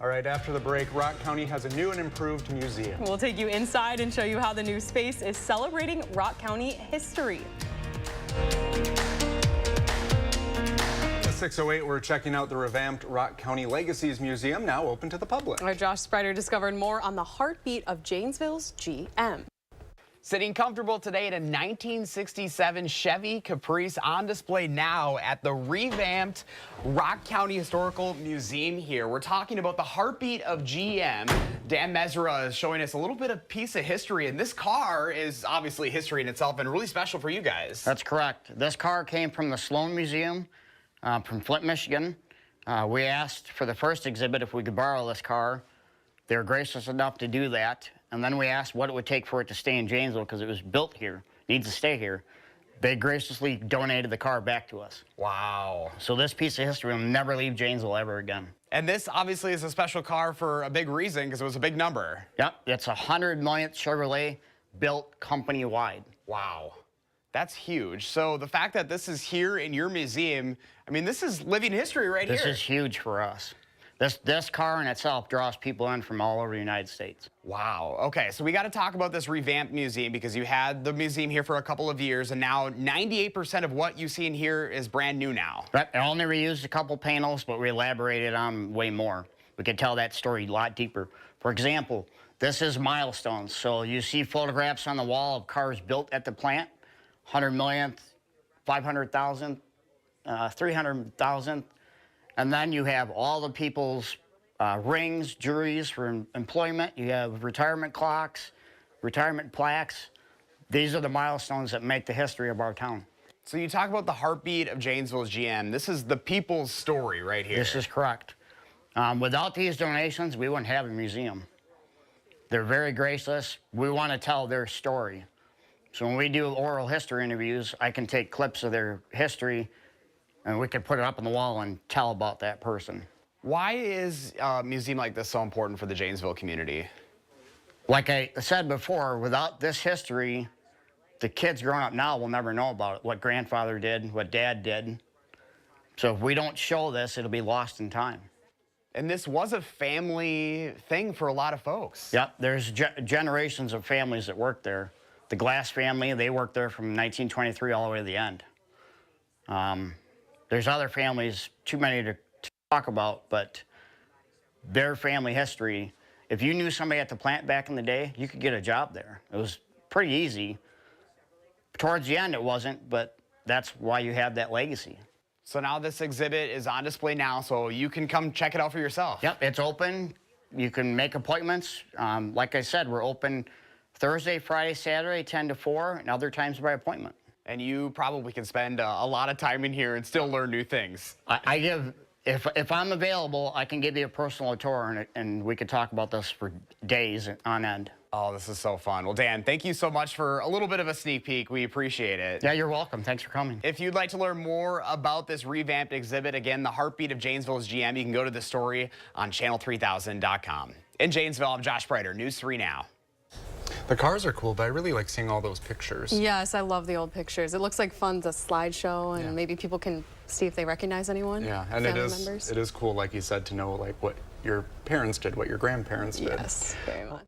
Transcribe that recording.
All right, after the break, Rock County has a new and improved museum. We'll take you inside and show you how the new space is celebrating Rock County history. 6:08, we're checking out the revamped Rock County Legacies Museum, now open to the public. Our Josh Sprider discovered more on the heartbeat of Janesville's GM. Sitting comfortable today in a 1967 Chevy Caprice on display now at the revamped Rock County Historical Museum here. We're talking about the heartbeat of GM. Dan Mesra is showing us a little bit of piece of history, and this car is obviously history in itself and really special for you guys. That's correct. This car came from the Sloan Museum from Flint, Michigan. We asked for the first exhibit if we could borrow this car. They were gracious enough to do that. And then we asked what it would take for it to stay in Janesville because it was built here, needs to stay here. They graciously donated the car back to us. Wow. So this piece of history will never leave Janesville ever again. And this obviously is a special car for a big reason because it was a big number. Yep, it's a 100 millionth Chevrolet built company-wide. Wow. That's huge. So the fact that this is here in your museum, I mean, this is living history right here. This is huge for us. This car in itself draws people in from all over the United States. Wow. Okay, so we got to talk about this revamped museum because you had the museum here for a couple of years, and now 98% of what you see in here is brand new now. Right. I only reused a couple panels, but we elaborated on way more. We could tell that story a lot deeper. For example, this is milestones. So you see photographs on the wall of cars built at the plant, 100 millionth, 500,000, 300,000. And then you have all the people's rings, juries for employment. You have retirement clocks, retirement plaques. These are the milestones that make the history of our town. So you talk about the heartbeat of Janesville's GM. This is the people's story right here. This is correct. Without these donations, we wouldn't have a museum. They're very gracious. We want to tell their story. So when we do oral history interviews, I can take clips of their history and we can put it up on the wall and tell about that person. Why is a museum like this so important for the Janesville community? Like I said before, without this history, the kids growing up now will never know about it, what grandfather did, what dad did. So if we don't show this, it'll be lost in time. And this was a family thing for a lot of folks. Yep, there's generations of families that work there. The Glass family, they worked there from 1923 all the way to the end. There's other families, too many to talk about, but their family history, if you knew somebody at the plant back in the day, you could get a job there. It was pretty easy. Towards the end, it wasn't, but that's why you have that legacy. So now this exhibit is on display now, so you can come check it out for yourself. Yep, it's open. You can make appointments. Like I said, we're open Thursday, Friday, Saturday, 10 to 4, and other times by appointment. And you probably can spend a lot of time in here and still learn new things. If I'm available, I can give you a personal tour, and we could talk about this for days on end. Oh, this is so fun. Well, Dan, thank you so much for a little bit of a sneak peek. We appreciate it. Yeah, you're welcome. Thanks for coming. If you'd like to learn more about this revamped exhibit, again, the heartbeat of Janesville's GM, you can go to the story on channel3000.com. In Janesville, I'm Josh Sprider, News 3 Now. The cars are cool, but I really like seeing all those pictures. Yes, I love the old pictures. It looks like fun, the slideshow, and maybe people can see if they recognize anyone. Yeah, and it is cool, like you said, to know like what your parents did, what your grandparents did. Yes, very much.